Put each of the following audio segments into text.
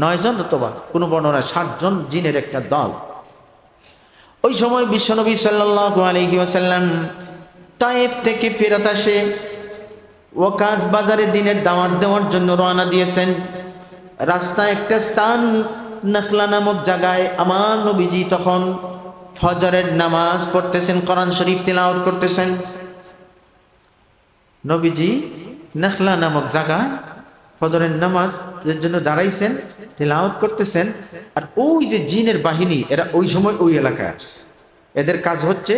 9 জন অথবা কোনো বর্ণনায় 7 জন জিনের একটা দল। ওই সময় বিশ্বনবী সাল্লাল্লাহু আলাইহি ওয়াসাল্লাম তায়েফ থেকে ফেরত আসে, ওয়াকাজ বাজারে দিনের দাওয়াত দেওয়ার জন্য রওনা দিয়েছেন। রাস্তায় একটা স্থান নাখলা নামক জায়গায় আমার নবীজি তখন ফজরের নামাজ পড়তেছেন, কোরআন শরীফ তিলাওয়াত করতেছেন। নবীজি নাখলা নামক জায়গায় ফজরের নামাজের জন্য দাঁড়াইছেন, তিলাওয়াত করতেছেন। আর ওই যে জিনের বাহিনী, এরা ওই সময় ওই এলাকায় আসছে। এদের কাজ হচ্ছে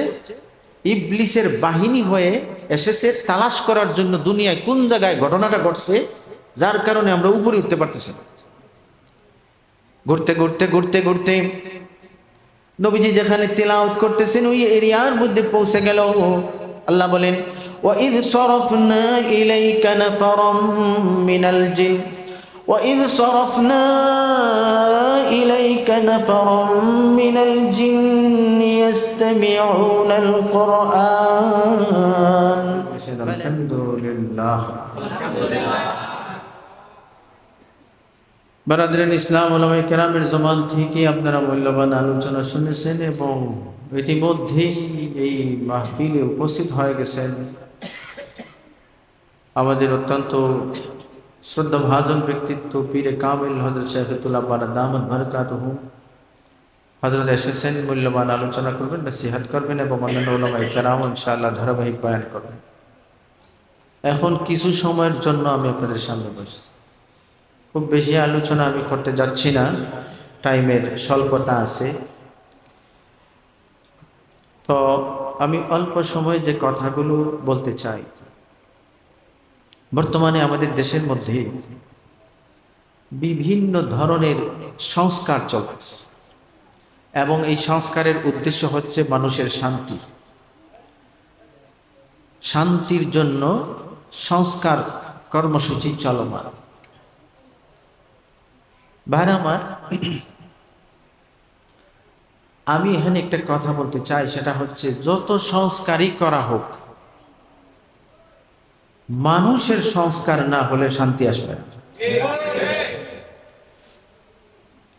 ইবলিসের বাহিনী হয়ে এসেছে তালাশ করার জন্য দুনিয়ায় কোন জায়গায় ঘটনাটা ঘটছে, যার কারণে আমরা উপরে উঠতে পারতেছি না। ঘুরতে ঘুরতে ঘুরতে ঘুরতে নবীজি যেখানে তিলাওয়াত করতেছেন ওই এরিয়ার মধ্যে পৌঁছে গেল। আল্লাহ বলেন, وَإِذْ صَرَفْنَا إِلَيْكَ نَفَرًا مِنَ الْجِنِّ وَإِذْ صَرَفْنَا إِلَيْكَ نَفَرًا مِنَ الْجِنِّ يَسْتَمِعُونَ الْقُرْآنَ الْحَمْدُ لِلَّهِ বারাদরিন ইসলাম উলামায়ে কেরামের জমান থেকে আপনারা মূল্যবান আলোচনা শুনেছেন এবং ইতিমধ্যেই এই মাহফিলে উপস্থিত হয়ে গেছেন আমাদের অত্যন্ত শ্রদ্ধাভাজন ব্যক্তিত্ব পীরে কামিল হযরত শাইখুতুল্লাহ বারা দামাত বারাকাতুহু। হযরত এসেছেন, মূল্যবান আলোচনা করবেন, নসিহত করবেন এবং অন্যান্য উলামায়ে কেরাম ইনশাআল্লাহ ধারাবাহিক বয়ান করবেন। এখন কিছু সময়ের জন্য আমি আপনাদের সামনে বসেছি। খুব বেশি আলোচনা আমি করতে যাচ্ছি না, টাইমের স্বল্পতা আছে। তো আমি অল্প সময় যে কথাগুলো বলতে চাই, বর্তমানে আমাদের দেশের মধ্যে বিভিন্ন ধরনের সংস্কার চলতেছে এবং এই সংস্কারের উদ্দেশ্য হচ্ছে মানুষের শান্তি। শান্তির জন্য সংস্কার কর্মসূচি চলমান। ভাইরা আমার, আমি এখানে একটা কথা বলতে চাই, সেটা হচ্ছে যত সংস্কারই করা হোক, মানুষের সংস্কার না হলে শান্তি আসবে না।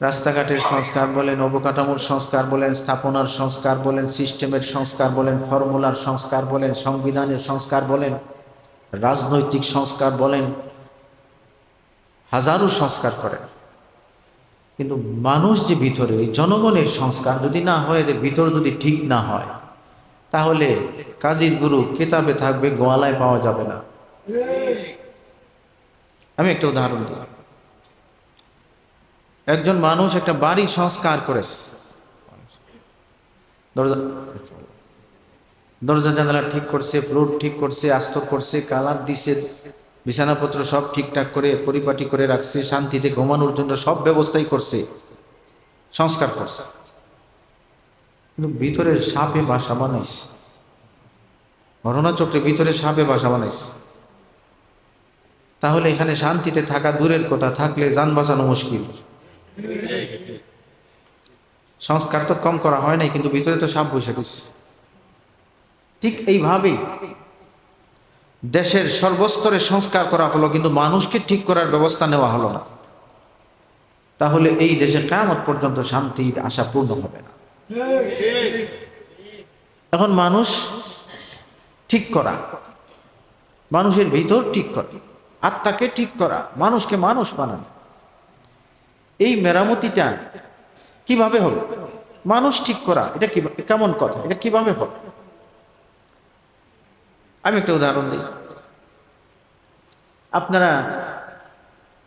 রাস্তাঘাটের সংস্কার বলেন, অবকাঠামোর সংস্কার বলেন, স্থাপনার সংস্কার বলেন, সিস্টেমের সংস্কার বলেন, ফর্মুলার সংস্কার বলেন, সংবিধানের সংস্কার বলেন, রাজনৈতিক সংস্কার বলেন, হাজারো সংস্কার করেন, কিন্তু মানুষ যে ভিতরে এই জনগণের সংস্কার যদি না হয়, এদের ভিতর যদি ঠিক না হয়, তাহলে কাজীর গুরু কিতাবে থাকবে, গোয়ালায় পাওয়া যাবে না। আমি একটা উদাহরণ দিই। একজন মানুষ একটা বাড়ি সংস্কার করেছে, দরজা জানালা ঠিক করছে, ফ্লোর ঠিক করছে, আস্তর করছে, কালার দিছে, বিছানাপত্র সব ঠিকঠাক করে পরিপাটি করে রাখছে, শান্তিতে ঘুমানোর জন্য সব ব্যবস্থাই করছে, সংস্কার করছে, কিন্তু ভিতরে সাপে বাসা বানাইছে। ঘটনাচক্রে ভিতরে সাপে বাসা বানাইছে। তাহলে এখানে শান্তিতে থাকা দূরের কথা, থাকলে যান বাঁচানো মুশকিল। সংস্কার তো কম করা হয় নাই, কিন্তু ভিতরে তো সাপ বসে গেছে। ঠিক এইভাবেই দেশের সর্বস্তরে সংস্কার করা হলো, কিন্তু মানুষকে ঠিক করার ব্যবস্থা নেওয়া হলো না। তাহলে এই দেশে কিয়ামত পর্যন্ত শান্তির আশা পূর্ণ হবে না। এখন মানুষ ঠিক করা, মানুষের ভিতর ঠিক করা, আত্মাকে ঠিক করা, মানুষকে মানুষ বানানো, এই মেরামতিটা কিভাবে হবে? মানুষ ঠিক করা, এটা কি কেমন কথা? এটা কিভাবে হবে? আমি একটা উদাহরণ দিই। আপনারা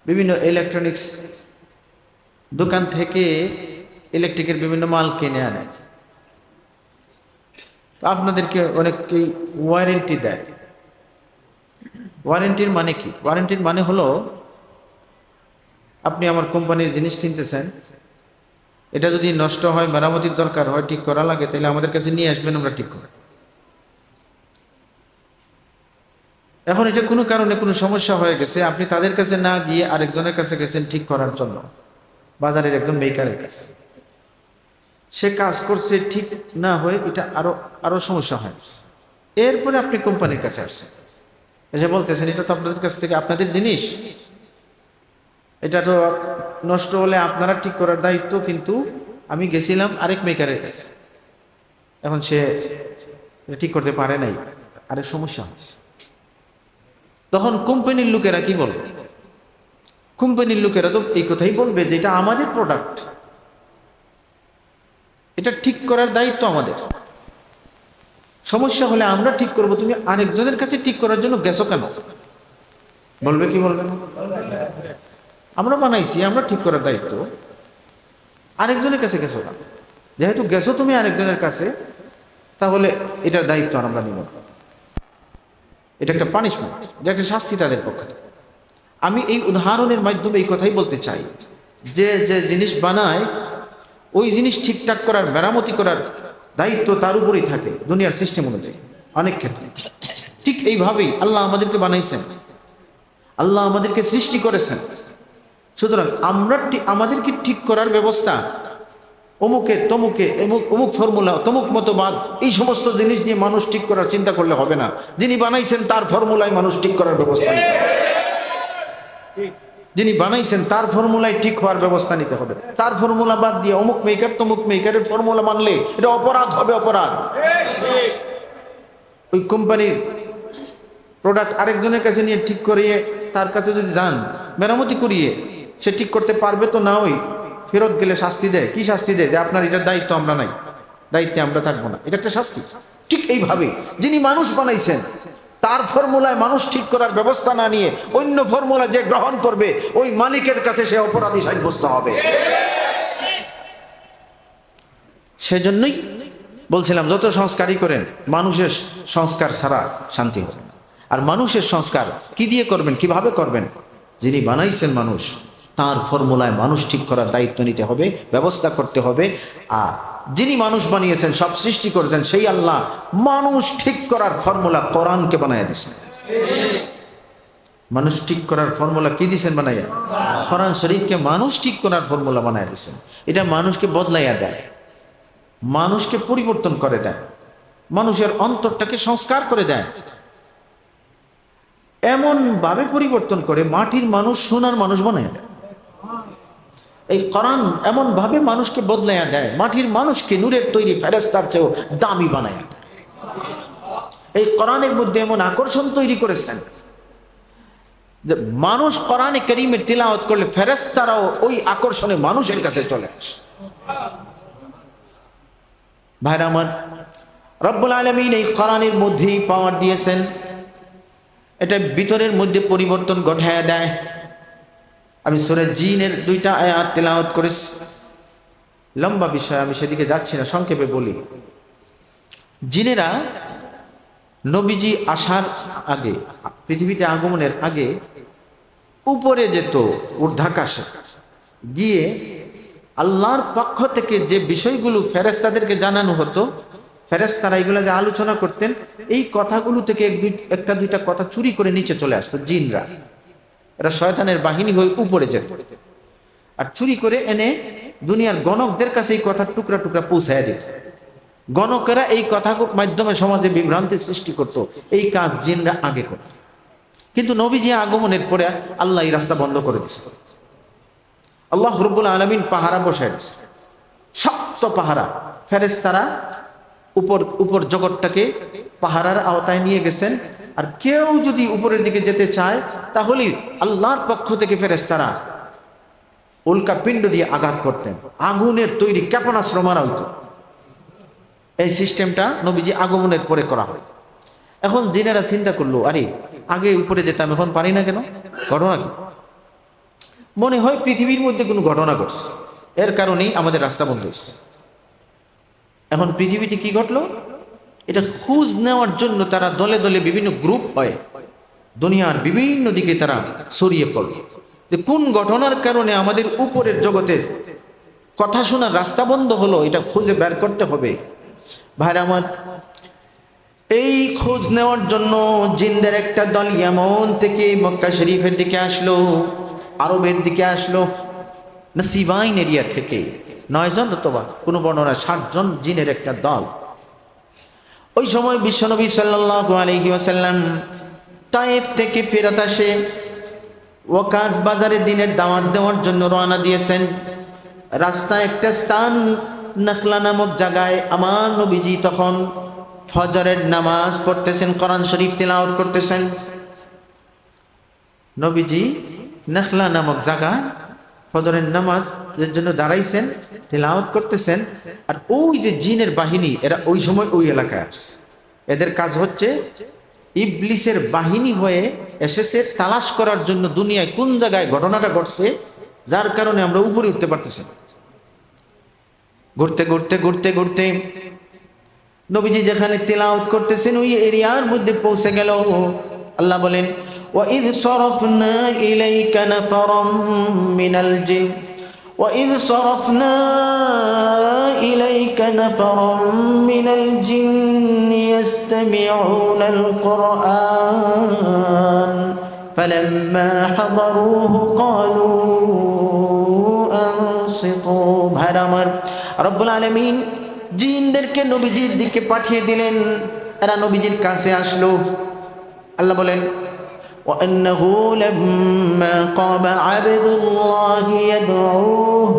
বিভিন্ন ইলেকট্রনিক্স দোকান থেকে ইলেকট্রিকের বিভিন্ন মাল কিনে আনেন, তো আপনাদেরকে অনেকেই ওয়ারেন্টি দেয়। ওয়ারেন্টির মানে কি? ওয়ারেন্টির মানে হলো, আপনি আমার কোম্পানির জিনিস কিনতেছেন, এটা যদি নষ্ট হয়, মেরামতির দরকার হয়, ঠিক করা লাগে, তাহলে আমাদের কাছে নিয়ে আসবেন, আমরা ঠিক করব। এখন এটা কোনো কারণে কোনো সমস্যা হয়ে গেছে, আপনি তাদের কাছে না গিয়ে আরেকজনের কাছে গেছেন ঠিক করার জন্য, বাজারের একদম মেকারের কাছে। সে কাজ করছে, ঠিক না হয়ে এটা আরো সমস্যা হয়। এরপরে আপনি কোম্পানির কাছে আসছেন, এসে বলতেছেন এটা তো আপনাদের কাছ থেকে, আপনাদের জিনিস, এটা তো নষ্ট হলে আপনারা ঠিক করার দায়িত্ব, কিন্তু আমি গেছিলাম আরেক মেকারের কাছে, এখন সে ঠিক করতে পারে নাই, আরেক সমস্যা হচ্ছে। তখন কোম্পানির লোকেরা কি বলবে? কোম্পানির লোকেরা তো এই কথাই বলবে যে এটা আমাদের প্রোডাক্ট, এটা ঠিক করার দায়িত্ব আমাদের, সমস্যা হলে আমরা ঠিক করব, তুমি আরেকজনের কাছে ঠিক করার জন্য গেছো কেন? বলবে কি বলবে না? আমরা বানাইছি, আমরা ঠিক করার দায়িত্ব, আরেকজনের কাছে গেছো না, যেহেতু গেছো তুমি আরেকজনের কাছে, তাহলে এটার দায়িত্ব আমরা নিব। এটা একটা পানিশমেন্ট, এটা একটা শাস্তি তাদের পক্ষে। আমি এই উদাহরণের মাধ্যমে এই কথাই বলতে চাই যে যে জিনিস বানায় ওই জিনিস ঠিকঠাক করার, মেরামতি করার দায়িত্ব তার উপরেই থাকে দুনিয়ার সিস্টেম অনুযায়ী অনেক ক্ষেত্রে। ঠিক এইভাবেই আল্লাহ আমাদেরকে বানাইছেন, আল্লাহ আমাদেরকে সৃষ্টি করেছেন। সুতরাং আমরা আমাদেরকে ঠিক করার ব্যবস্থা অমুকে তমুকে অমুক ফর্মুলা তমুক মতবাদ এই সমস্ত জিনিস দিয়ে মানুষ ঠিক করার চিন্তা করলে হবে না। যিনি বানাইছেন তার ফর্মুলায় মানুষ ঠিক করার ব্যবস্থা নিতে হবে, যিনি বানাইছেন তার ফর্মুলায় ঠিক হওয়ার ব্যবস্থা নিতে হবে। তার ফর্মুলা বাদ দিয়ে অমুক মেকার তমুক মেকারের ফর্মুলা মানলে এটা অপরাধ হবে, অপরাধ। ওই কোম্পানির প্রোডাক্ট আরেকজনের কাছে নিয়ে ঠিক করিয়ে তার কাছে যদি যান মেরামতি করিয়ে সে ঠিক করতে পারবে তো না, ওই ফেরত গেলে শাস্তি দেয়। কি শাস্তি দেয়? যে আপনার এটার দায়িত্ব আমরা নাই, দায়িত্বে আমরা থাকবো না, এটা একটা শাস্তি। ঠিক এইভাবে যিনি মানুষ বানাইছেন তার ফর্মুলায় মানুষ ঠিক করার ব্যবস্থা না নিয়ে অন্য ফর্মুলা যে গ্রহণ করবে ওই মালিকের কাছে সে অপরাধী সাব্যস্ত হবে। সেজন্যই বলছিলাম যত সংস্কারই করেন মানুষের সংস্কার ছাড়া শান্তি হবে না। আর মানুষের সংস্কার কি দিয়ে করবেন, কিভাবে করবেন? যিনি বানাইছেন মানুষ তার ফর্মুলায় মানুষ ঠিক করার দায়িত্ব নিতে হবে, ব্যবস্থা করতে হবে। আর যিনি মানুষ বানিয়েছেন, সব সৃষ্টি করেছেন সেই আল্লাহ মানুষ ঠিক করার ফর্মুলা কোরআনকে বানাইয়া দিয়েছেন। মানুষ ঠিক করার ফর্মুলা কি দিয়েছেন বানাইয়া? কোরআন শরীফকে মানুষ ঠিক করার ফর্মুলা বানাইয়া দিয়েছেন। এটা মানুষকে বদলাইয়া দেয়, মানুষকে পরিবর্তন করে দেয়, মানুষের অন্তরটাকে সংস্কার করে দেয়, এমন ভাবে পরিবর্তন করে মাটির মানুষ সোনার মানুষ বানাইয়া দেয়। এই কোরআন এমন ভাবে মানুষকে বদলাইয়া দেয়, মাটির মানুষকে নূরের তৈরি ফেরেশতার চেয়েও দামি বানাইয়া দেয়। এই কোরআনের মধ্যে এমন আকর্ষণ তৈরি করেছেন যে মানুষ কোরআনে কারীমের তিলাওয়াত করলে ফেরেশতারাও ওই আকর্ষণে মানুষের কাছে চলে আসে। ভাইরা আমার, রব্বুল আলামিন এই কোরআনের মধ্যেই পাওয়ার দিয়েছেন, এটা ভিতরের মধ্যে পরিবর্তন ঘটায়া দেয়। আমি সূরা জিনের 2টা আয়াত তেলাওয়াত করেছি, লম্বা বিষয়, আমি সেদিকে যাচ্ছি না, সংক্ষেপে বলি। জিনেরা নবীজি আসার আগে, পৃথিবীতে আগমনের আগে উপরে যেত, ঊর্ধ্বাকাশে গিয়ে আল্লাহর পক্ষ থেকে যে বিষয়গুলো ফেরেশতাদেরকে জানানো হতো, ফেরেশতারা এগুলো যে আলোচনা করতেন, এই কথাগুলো থেকে একটা দুইটা কথা চুরি করে নিচে চলে আসতো জিনরা। এরা শয়তানের বাহিনী হয়ে উপরে যেত আর চুরি করে এনে দুনিয়ার গণকদের কাছে এই কথার টুকরা টুকরা পৌঁছায় দিত। গণকেরা এই কথার মাধ্যমে সমাজে বিভ্রান্তি সৃষ্টি করত। এই কাজ জিনরা আগে করত, কিন্তু নবীজি আগমনের পরে আল্লাহ এই রাস্তা বন্ধ করে দিয়েছে। আল্লাহ রাব্বুল আলামিন পাহারা বসায় দিয়েছে, শক্ত পাহারা। ফেরেশতারা উপর জগৎটাকে পাহারার আওতায় নিয়ে গেছেন। আর কেউ যদি উপরের দিকে যেতে চায় তাহলে আল্লাহর পক্ষ থেকে ফেরেশতারা উল্কা পিণ্ড দিয়ে আঘাত করতেন, আগুনের তৈরি ক্ষেপণাস্ত্র মারা হইত। এই সিস্টেমটা নবীজি আগমনের পরে করা হয়। এখন জিনেরা চিন্তা করলো, আরে আগে উপরে যেতাম, এখন পারি না কেন? ঘটনা কি? মনে হয় পৃথিবীর মধ্যে কোনো ঘটনা ঘটছে, এর কারণেই আমাদের রাস্তা বন্ধ হয়েছে। এখন পৃথিবীতে কি ঘটলো এটা খোঁজ নেওয়ার জন্য তারা দলে দলে বিভিন্ন গ্রুপ হয়, দুনিয়ার বিভিন্ন দিকে তারা ছড়িয়ে পড়ল যে কোন ঘটনার কারণে আমাদের উপরের জগতের কথা শোনার রাস্তা বন্ধ হলো, এটা খুঁজে বের করতে হবে। ভাইরা আমার, এই খোঁজ নেওয়ার জন্য জিনদের একটা দল ইয়ামন থেকে মক্কা শরীফের দিকে আসলো, আরবের দিকে আসলো, নাসিবাইন এরিয়া থেকে 9 জন অথবা কোনো বর্ণনা 7 জন জিনের একটা দল। ওই সময় বিশ্বনবী সাল্লাল্লাহু আলাইহি ওয়াসাল্লাম তায়েফ থেকে ফেরত আসে। ওয়াকাজ বাজারে দিনের দাওয়াত দেওয়ার জন্য রওনা দিয়েছেন। রাস্তায় একটা স্থান নাখলা নামক জায়গায় আমার নবীজি তখন ফজরের নামাজ পড়তেছেন, কোরআন শরীফ তিলাওয়াত করতেছেন। নবীজি নাখলা নামক জায়গায় ফজরের নামাজের জন্য দাঁড়াইছেন, তিলাওয়াত করতেছেন। আর ওই যে জিনের বাহিনী এরা ওই সময় ওই এলাকায় আসছে। এদের কাজ হচ্ছে ইবলিসের বাহিনী হয়ে এসেছে তালাশ করার জন্য দুনিয়ায় কোন জায়গায় ঘটনাটা ঘটছে, যার কারণে আমরা উপরে উঠতে পারতেছি। ঘুরতে ঘুরতে ঘুরতে ঘুরতে নবীজি যেখানে তিলাওয়াত করতেছেন ওই এরিয়ার মধ্যে পৌঁছে গেল। আল্লাহ বলেন, وَإِذْ صَرَفْنَا إِلَيْكَ نَفَرًا مِنَ الْجِنِّ وَإِذْ صَرَفْنَا إِلَيْكَ نَفَرًا مِنَ الْجِنِّ يَسْتَمِعُونَ الْقُرْآنَ فَلَمَّا حَضَرُوهُ قَالُوا أَنصِتُوا। ভাইরা আমার, রব্বুল আলামিন জিনদেরকে নবীজির দিকে পাঠিয়ে দিলেন। এরা নবীজির কাছে আসলো। আল্লাহ বলেন, وأنه لما قام عبد الله يدعوه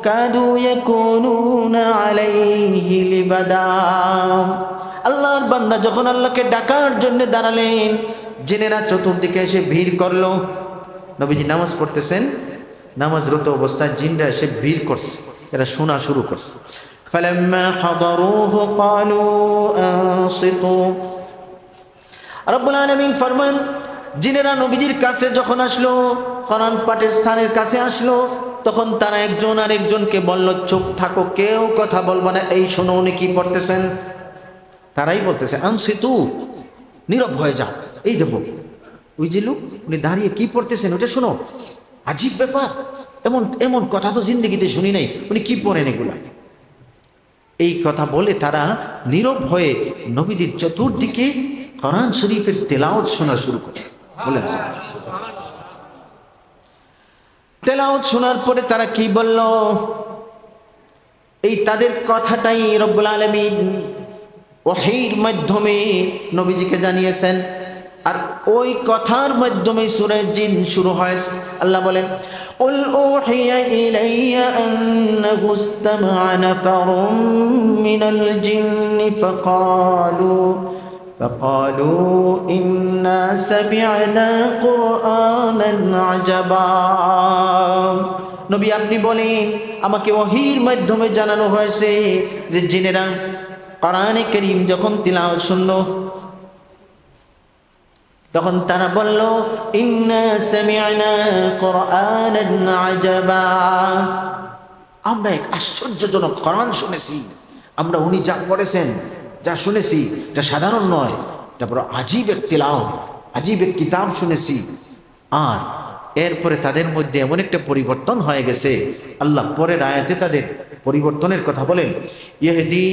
كادوا يكونون عليه لبدا। আল্লাহর বান্দা যখন আল্লাহকে ডাকার জন্য দাঁড়ালেন, জিনেরা চতুর্দিকে এসে ভিড় করলো। নবীজি নামাজ পড়তেছেন, নামাজরত অবস্থায় জিনরা এসে ভিড় করছে, এরা শোনা শুরু করছে। فلما حضروه قالوا أنصتوا। রব্বুল আলামিন ফরমান, জিনেরা নবীজির কাছে যখন আসলো, কোরআন পাঠের স্থানের কাছে আসলো, তখন তারা একজন আরেকজনকে বলল, চুপ থাকো, কেউ কথা বলবো না, এই শোনো উনি কি পড়তেছেন। তারাই বলতেছে, আনসিতু, নীরব হয়ে যাও। এই দেখো ওই যে লোক, উনি দাঁড়িয়ে কি পড়তেছেন ওটা শোনো, আজীব ব্যাপার, এমন এমন কথা তো জিন্দগিতে শুনি নাই, উনি কি পড়েন এগুলা। এই কথা বলে তারা নীরব হয়ে নবীজির চতুর্দিকে কোরআন শরীফের তেলাওয়াত শোনা শুরু করে। বলেন, তেলাওয়াত শোনার পরে তারা কি বলল, এই তাদের কথাটাই রব্বুল আলামিন ওহীর মাধ্যমে নবীজিকে জানিয়েছেন। আর ওই কথার মাধ্যমে সূরা জিন শুরু হয়। আল্লাহ বলেন, قل أوحي إلي أنه استمع نفر من الجن فقالوا إنا سمعنا قرآنا عجبا। নবী আপনি বলেন, আমাকে ওহীর মাধ্যমে জানানো হয়েছে যে জিনেরা কোরআনে কারীম যখন তিলাওয়াত শুনলো, তখন তারা বলল, ইন্না সামি'না কুরআনান আজাবা, আমরা এক আশ্চর্যজনক কোরআন শুনেছি। আমরা উনি যা পড়েছেন, যা শুনেছি, এটা সাধারণ নয়, এটা বড় আজীব এক তিলাওয়াত, আজীব এক কিতাব শুনেছি। আর এরপরে তাদের মধ্যে এমন একটা পরিবর্তন হয়ে গেছে, আল্লাহ পরের আয়াতে তাদের পরিবর্তনের কথা বলেন, ইহদি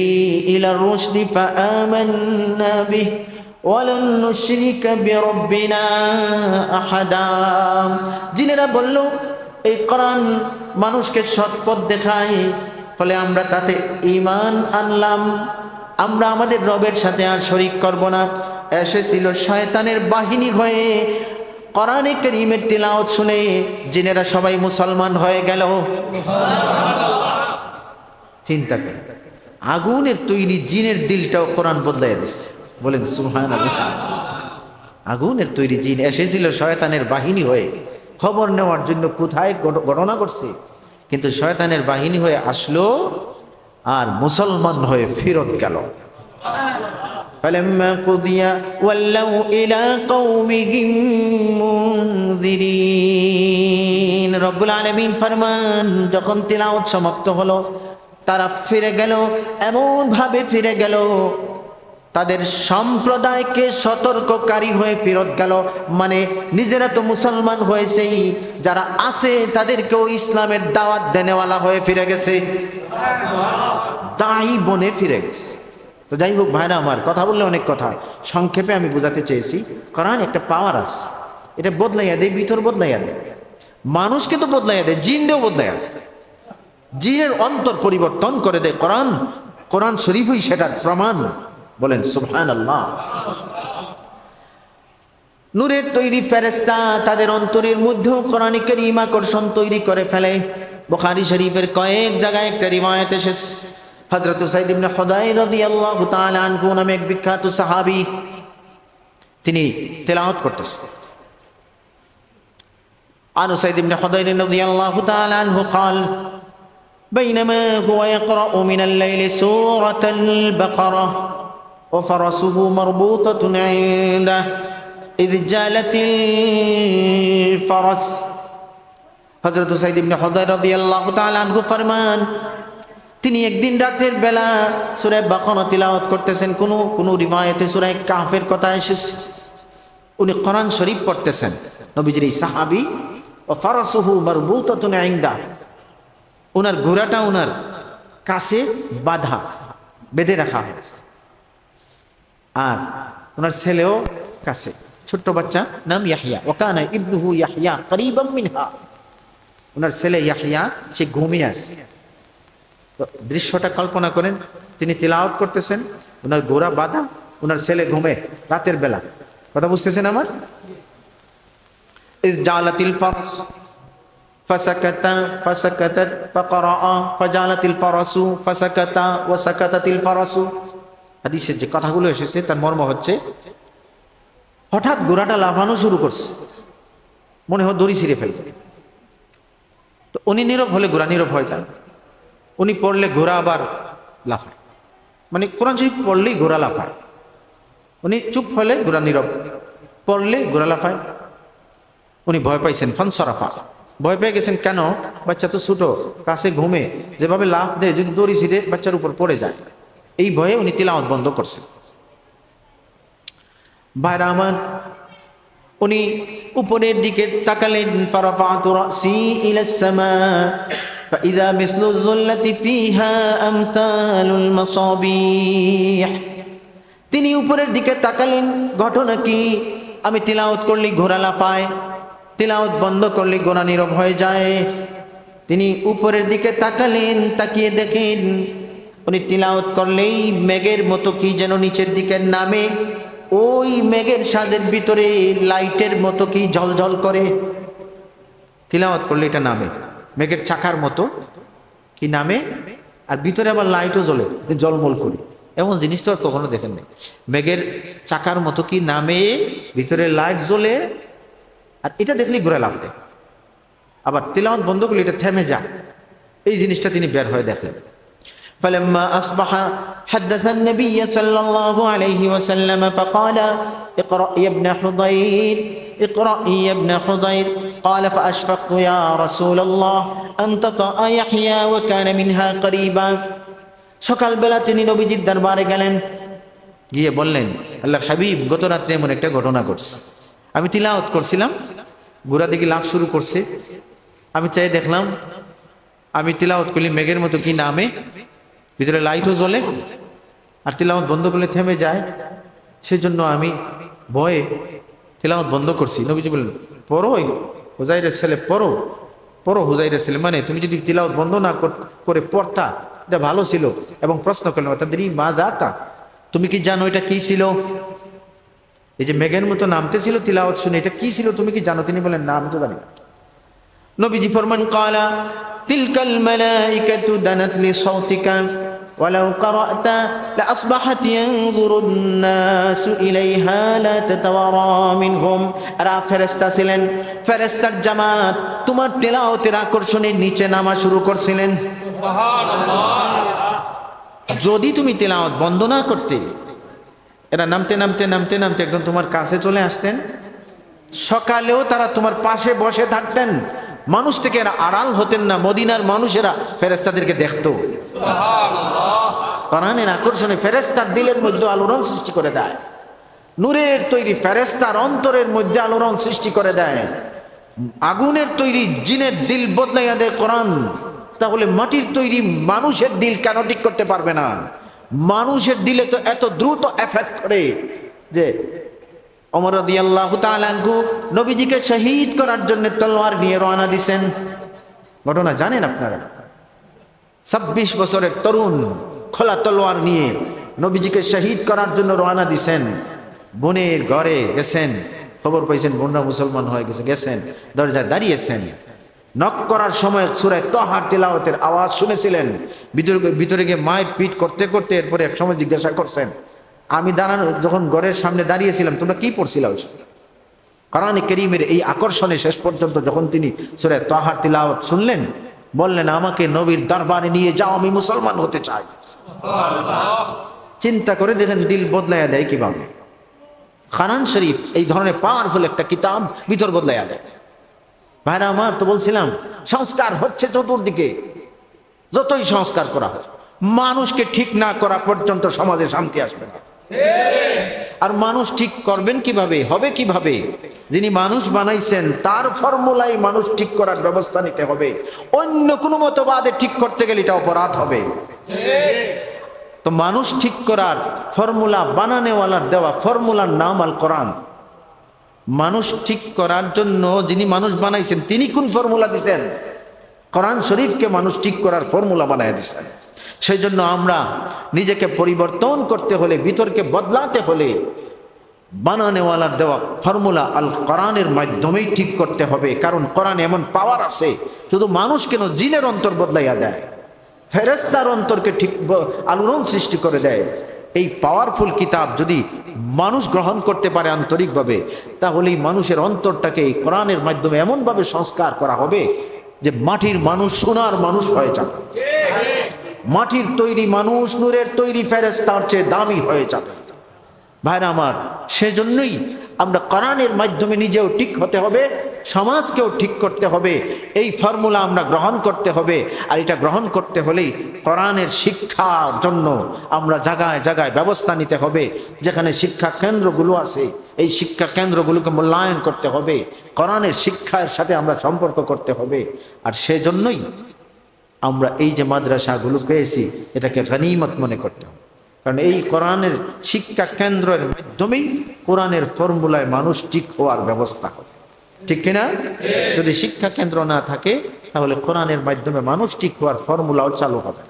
ইলার রুশদি ফাআমান্না বিহি ওয়ালান নুশরিকা বিরাব্বিনা আহাদা। জিনেরা বলল, এই কোরআন মানুষকে সৎ পথ দেখায়, ফলে আমরা তাতে ঈমান আনলাম, আমরা আমাদের রবের সাথে আর শরীক করব না। এসেছিল শয়তানের বাহিনী হয়ে, কোরআনে কারীমের তিলাওয়াত শুনে জিনেরা সবাই মুসলমান হয়ে গেল। চিন্তা করে, আগুনের তৈরি জিনের দিলটাও কোরআন বদলাইয়া দিচ্ছে। বলেন সুবহানাল্লাহ। আগুনের তৈরি জিন এসেছিল শয়তানের বাহিনী হয়ে, খবর নেওয়ার জন্য কোথায় ঘটনা করছে, কিন্তু শয়তানের বাহিনী হয়ে আসলো আর মুসলমান হয়ে ফেরত গেল। فلما قضي ولوا إلى قومهم منذرين। রব্বুল আলামিন ফরমান, যখন তিলাওয়াত সমাপ্ত হলো, তারা ফিরে গেল, এমন ভাবে ফিরে গেল, তাদের সম্প্রদায়কে সতর্ককারী হয়ে ফেরত গেল। মানে নিজেরা তো মুসলমান হয়েছেই, যারা আছে তাদেরকেও ইসলামের দাওয়াত দেনেওয়ালা হয়ে ফিরে গেছে, দাই বনে ফিরে গেছে। তো যাই হোক ভাইরা আমার, কথা বললে অনেক কথা, সংক্ষেপে আমি বোঝাতে চেয়েছি, কোরআন একটা পাওয়ার আছে, এটা বদলাইয়া দেয়, ভিতর বদলাইয়া দেয়, মানুষকে তো বদলাইয়া দেয়, জিনটাও বদলাইয়া দেয়, জিনের অন্তর পরিবর্তন করে দেয় কোরআন। কোরআন শরীফই সেটার প্রমাণ। বলেন সুবহানাল্লাহ। নূরের তৈরি ফেরেশতা তাদের অন্তরের মধ্যেও কোরআন কারীম আকর্ষণ তৈরি করে ফেলে। বুখারী শরীফের কয়েক জায়গায় একটা রিওয়ায়াত এসেছে, হযরত উসাইদ ইবনে হুদাইর রাদিয়াল্লাহু তাআলা আনহু নামে এক বিখ্যাত সাহাবী, তিনি তেলাওয়াত করতেছেন। عن سيد بن حضير رضي الله تعالى عنه قال بينما هو يقرأ من الليل سورة البقرة وفرسه مربوطة عنده إذ جالت الفرس। হযরত সাইদ ইবনে হুদাইর রাদিয়াল্লাহু তাআলা আনহু ফরমান, তিনি একদিন রাতের বেলা সূরা বাকারা তিলাওয়াত করতেছেন। কোন রিওয়ায়াতে সূরা কাহফের কথা এসেছে, উনি কোরআন শরীফ পড়তেছেন। নবীজির এই সাহাবী ও ফারাসুহু মারবুতাতুন ইনদা, ওনার ঘোড়াটা ওনার কাছে বাঁধা, বেঁধে রাখা হয়েছে, আর ওনার ছেলেও কাছে, ছোট্ট বাচ্চা, নাম ইয়াহইয়া। ওয়া কানা ইবনুহু ইয়াহইয়া করিবাম মিনহা, ওনার ছেলে ইয়াহইয়া সে ঘুমিয়ে আছে। তো দৃশ্যটা কল্পনা করেন, তিনি তিলাওয়াত করতেছেন, ওনার ঘোড়া বাঁধা, ওনার ছেলে ঘুমে, রাতের বেলা। কথা বুঝতেছেন আমার? إذ جعلت الفرس فسكت فسكتت فقرأ فجعلت الفرس فسكت وسكتت الفرس। হাদিসের যে কথাগুলো এসেছে তার মর্ম হচ্ছে, হঠাৎ ঘোড়াটা লাফানো শুরু করছে, মনে হয় দড়ি ছিঁড়ে ফেলছে। তো উনি নীরব হলে ঘোড়া নীরব হয়ে যায়, উনি পড়লে ঘোড়া আবার লাফায়, মানে কোরআন শরীফ পড়লেই ঘোড়া লাফায়। উনি চুপ হলে ঘোড়া নীরব, পড়লে ঘোড়া লাফায়। উনি ভয় পাইছেন, ফানসরাফা, ভয় পেয়ে গেছেন। কেন? বাচ্চা তো ছোট, কাছে ঘুমে, যেভাবে লাফ দেয় যদি দড়ি ছিঁড়ে বাচ্চার উপর পড়ে যায়, এই ভয়ে উনি তিলাওয়াত বন্ধ করছেন। ভাইরা আমার, উনি উপরের দিকে তাকালেন, ফারাফাতু রাসি ইলাস সামা ফাইযা মিসলু যুল্লাতি ফিহা আমসালুল মাসাবিহ। তিনি উপরের দিকে তাকালেন, ঘটনা কি? আমি তিলাওয়াত করলে ঘোড়া লাফায়, তিলাওয়াত বন্ধ করলে ঘোড়া নীরব হয়ে যায়। তিনি উপরের দিকে তাকালেন, তাকিয়ে দেখেন উনি তিলাওয়াত করলেই মেঘের মতো কি যেন নিচের দিকে নামে, ওই মেঘের সাজের ভিতরে লাইটের মতো কি ঝলঝল করে। তিলাওয়াত করলে এটা নামে, মেঘের চাকার মতো কি নামে, আর ভিতরে আবার লাইটও জ্বলে, জলমল করে। এমন জিনিস তো আর কখনো দেখেন নাই। মেঘের চাকার মতো কি নামে, ভিতরে লাইট জ্বলে, আর এটা দেখলেই ঘোরা লাফ দেয়। আবার তিলাওয়াত বন্ধ করলে এটা থেমে যায়, এই জিনিসটা তিনি বের হয়ে দেখলেন। فلما أصبح حدث النبي صلى الله عليه وسلم فقال اقرأ يا ابن حضير اقرأ يا ابن حضير قال فأشفقت يا رسول الله أن تطأ يحيى وكان منها قريبا। সকাল বেলা তিনি নবীজির দরবারে গেলেন, গিয়ে বললেন, আল্লাহর হাবিব, গত রাত্রে এমন একটা ঘটনা ঘটছে। আমি তিলাওয়াত করছিলাম, ঘোড়া দিকে লাফ শুরু করছে, আমি চাই দেখলাম, আমি তিলাওয়াত করলি মেঘের মতো কি নামে, ভিতরে লাইটও জ্বলে, আর তিলাওয়াত বন্ধ করলে থেমে যায়। সেজন্য আমি ভয়ে তিলাওয়াত বন্ধ করছি। নবীজি বললেন, পড়ো হুজাইরের ছেলে, পড়ো পড়ো হুজাইরের ছেলে, মানে তুমি যদি তিলাওয়াত বন্ধ না করে পড়তা এটা ভালো ছিল। এবং প্রশ্ন করলেন, তাদের মা দাতা, তুমি কি জানো এটা কি ছিল? এই যে মেঘের মতো নামতে ছিল তিলাওয়াত শুনে, এটা কি ছিল তুমি কি জানো? তিনি বলেন, না আমি তো জানি না। নবীজি ফরমান, কালা তিলকাল মালাইকাতু দানাত লিসাউতিকা ওয়ালাউ ক্বারা'তা লাআসবাহাত ইয়ানজুরুন নাসু ইলাইহা লা তাতাওয়ারা মিনহুম। আর ফেরেশতা ছিলেন, ফেরেশতার জামাত তোমার তিলাওয়াতের আকর্ষণে নিচে নামা শুরু করছিলেন। সুবহানাল্লাহ। যদি তুমি তিলাওয়াত বন্ধ না করতে, এরা নামতে নামতে নামতে নামতে একদম তোমার কাছে চলে আসতেন। সকালেও তারা তোমার পাশে বসে থাকতেন, মানুষ থেকে এরা আড়াল হতেন না। মদিনার মানুষেরা ফেরেশতাদেরকে দেখতো। কোরআনের আকর্ষণে ফেরেশতার দিলের মধ্যে আলোড়ন সৃষ্টি করে দেয়। নূরের তৈরি ফেরেশতার অন্তরের মধ্যে আলোড়ন সৃষ্টি করে দেয়। আগুনের তৈরি জিনের দিল বদলাইয়া দেয় কোরআন। তাহলে মাটির তৈরি মানুষের দিল কেন ঠিক করতে পারবে না? মানুষের দিলে তো এত দ্রুত এফেক্ট করে যে ওমর রাদিয়াল্লাহু তাআলা আনহু নবীজিকে শহীদ করার জন্য তলোয়ার নিয়ে রওনা দিয়েছেন। ঘটনা জানেন আপনারা? 26 বছরের তরুণ খোলা তলোয়ার নিয়ে নবীজিকে শহীদ করার জন্য রওনা দিয়েছেন। বোনের ঘরে গেছেন, খবর পাইছেন বোনরা মুসলমান হয়ে গেছে, গেছেন দরজায় দাঁড়িয়েছেন, নক করার সময় সূরা তাহা তিলাওয়াতের আওয়াজ শুনেছিলেন, ভিতরে গিয়ে মায়ের পিঠ করতে করতে এরপরে এক সময় জিজ্ঞাসা করছেন, আমি দাঁড়ানো যখন ঘরের সামনে দাঁড়িয়েছিলাম তোমরা কি পড়ছিলা? কোরআনে কারীমের এই আকর্ষণে শেষ পর্যন্ত যখন তিনি সূরা তাহা তিলাওয়াত শুনলেন, বললেন আমাকে নবীর দরবারে নিয়ে যাও, আমি মুসলমান হতে চাই। চিন্তা করে দেখেন দিল বদলাইয়া দেয় কিভাবে। কোরআন শরীফ এই ধরনের পাওয়ারফুল একটা কিতাব ভিতর বদলাইয়া দেয়। ভাইরা আমার, তো বলছিলাম সংস্কার হচ্ছে চতুর্দিকে, যতই সংস্কার করা হয় মানুষকে ঠিক না করা পর্যন্ত সমাজে শান্তি আসবে না। আর মানুষ ঠিক করবেন কিভাবে, হবে কিভাবে? যিনি মানুষ বানাইছেন তার ফর্মুলাই মানুষ ঠিক করার ব্যবস্থা নিতে হবে। অন্য কোনো মতবাদে ঠিক করতে গেলে এটা অপরাধ হবে। তো মানুষ ঠিক করার ফর্মুলা বানানেওয়ালার দেওয়া ফর্মুলার নাম আল কোরআন। মানুষ ঠিক করার জন্য যিনি মানুষ বানাইছেন তিনি কোন ফর্মুলা দিচ্ছেন? কোরআন শরীফকে মানুষ ঠিক করার ফর্মুলা বানায় দিচ্ছেন। সেই জন্য আমরা নিজেকে পরিবর্তন করতে হলে, ভিতরকে বদলাতে হলে বানানেওয়ালার দেওয়া ফর্মুলা আল কোরআনের মাধ্যমেই ঠিক করতে হবে। কারণ কোরআন এমন পাওয়ার আছে, শুধু মানুষ কেন, জিনের অন্তর বদলাইয়া দেয়, ফেরেশতার অন্তরকে ঠিক আলোড়ন সৃষ্টি করে দেয়। এই পাওয়ারফুল কিতাব যদি মানুষ গ্রহণ করতে পারে আন্তরিকভাবে, তাহলেই মানুষের অন্তরটাকে এই কোরআনের মাধ্যমে এমনভাবে সংস্কার করা হবে যে মাটির মানুষ সোনার মানুষ হয়ে যাবে। মাটির তৈরি মানুষ নূরের তৈরি ফেরেশতার চেয়ে দামি হয়ে যাবে। ভাইরা আমার, সেজন্যই আমরা কোরআনের মাধ্যমে নিজেও ঠিক হতে হবে, সমাজকেও ঠিক করতে হবে। এই ফর্মুলা আমরা গ্রহণ করতে হবে। আর এটা গ্রহণ করতে হলেই কোরআনের শিক্ষার জন্য আমরা জায়গায় জায়গায় ব্যবস্থা নিতে হবে। যেখানে শিক্ষা কেন্দ্রগুলো আছে, এই শিক্ষা কেন্দ্রগুলোকে মূল্যায়ন করতে হবে, কোরআনের শিক্ষার সাথে আমরা সম্পর্ক করতে হবে। আর সেজন্যই আমরা এই যে মাদ্রাসাগুলো পেয়েছি এটাকে গনিমত মনে করতে হবে। কারণ এই কোরআনের শিক্ষা কেন্দ্রের মাধ্যমেই কোরআনের ফর্মুলায় মানুষ ঠিক হওয়ার ব্যবস্থা হবে, ঠিক কিনা? যদি শিক্ষা কেন্দ্র না থাকে তাহলে কোরআনের মাধ্যমে মানুষ ঠিক হওয়ার ফর্মুলাও চালু হবে।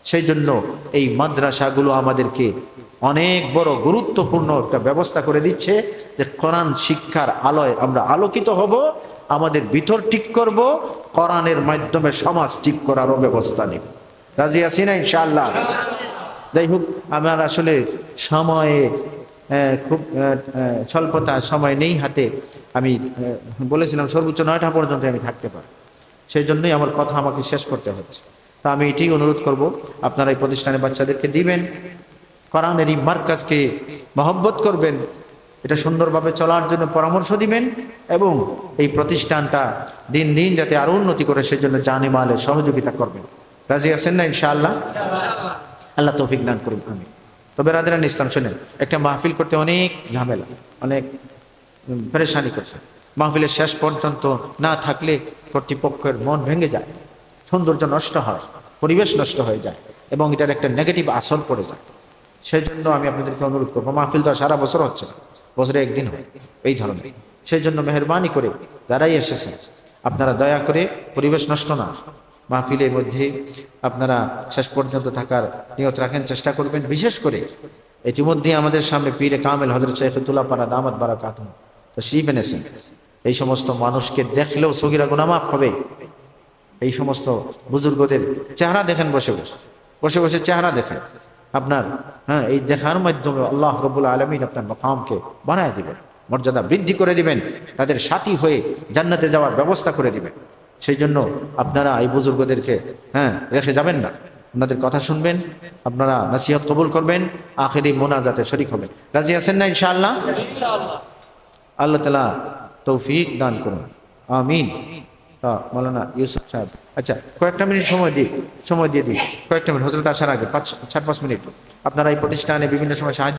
সেই জন্য এই মাদ্রাসাগুলো আমাদেরকে অনেক বড় গুরুত্বপূর্ণ একটা ব্যবস্থা করে দিচ্ছে যে কোরআন শিক্ষার আলোয় আমরা আলোকিত হব, আমাদের ভিতর ঠিক করব, কোরআনের মাধ্যমে সমাজ ঠিক করারও ব্যবস্থা নেব। রাজি আছি না ইনশাআল্লাহ? যাই হোক, আমার আসলে সময়ে খুব স্বল্পতা, সময় নেই হাতে। আমি বলেছিলাম সর্বোচ্চ 9টা পর্যন্ত আমি থাকতে পারি, সেই জন্যই আমার কথা আমাকে শেষ করতে হচ্ছে। তা আমি এটাই অনুরোধ করব, আপনারা এই প্রতিষ্ঠানে বাচ্চাদেরকে দিবেন, কোরআনের এই মার্কাজকে মহব্বত করবেন, এটা সুন্দরভাবে চলার জন্য পরামর্শ দিবেন এবং এই প্রতিষ্ঠানটা দিন দিন যাতে আরো উন্নতি করে সেজন্য জানে মালে সহযোগিতা করবেন। রাজি আছেন না ইনশাআল্লাহ? আল্লাহ তৌফিক দান করুন। আমি তবে রাদিরান ইসলাম শুনেন, একটা মাহফিল করতে অনেক ঝামেলা, অনেক পরেশানি করছে। মাহফিলের শেষ পর্যন্ত না থাকলে কর্তৃপক্ষের মন ভেঙে যায়, সৌন্দর্য নষ্ট হয়, পরিবেশ নষ্ট হয়ে যায় এবং এটার একটা নেগেটিভ আসর পড়ে যায়। সেই জন্য আমি আপনাদেরকে অনুরোধ করবো, মাহফিল তো সারা বছর হচ্ছে না, বছরে একদিন হয় এই ধরনের। সেই জন্য মেহরবানি করে যারাই এসেছেন আপনারা দয়া করে পরিবেশ নষ্ট না, মাহফিলের মধ্যে আপনারা শেষ পর্যন্ত থাকার নিয়ত রাখেন, চেষ্টা করবেন। বিশেষ করে ইতিমধ্যে আমাদের সামনে পীরে কামেল হযরত শাইখুতুল্লাহ পারা দামাত বারাকাতুহু তাশরীফ এনেছেন। এই সমস্ত মানুষকে দেখলেও সগীরা গুনাহ মাফ হবে। এই সমস্ত বুজুর্গদের চেহারা দেখেন, বসে বসে বসে চেহারা দেখেন আপনার, হ্যাঁ, এই দেখার মাধ্যমে আল্লাহ রাব্বুল আলামিন আপনার মাকামকে বাড়ায় দিবেন, মর্যাদা বৃদ্ধি করে দিবেন, তাদের সাথী হয়ে জান্নাতে যাওয়ার ব্যবস্থা করে দিবেন। সেই জন্য আপনারা এই বুজুর্গদেরকে রেখে যাবেন না, ওনাদের কথা শুনবেন, আপনারা নসিহত কবুল করবেন, আখিরি মোনাজাতে শরীক হবেন। রাজি আছেন না ইনশাআল্লাহ? আল্লাহ তাআলা তৌফিক দান করুন, আমিন। মাওলানা ইউসুফ সাহেব, আচ্ছা কয়েকটা মিনিট সময় দিয়ে দিই, কয়েকটা মিনিট, হযরত আসার আগে 4-5 মিনিট আপনারা এই প্রতিষ্ঠানে বিভিন্ন সময় সাহায্য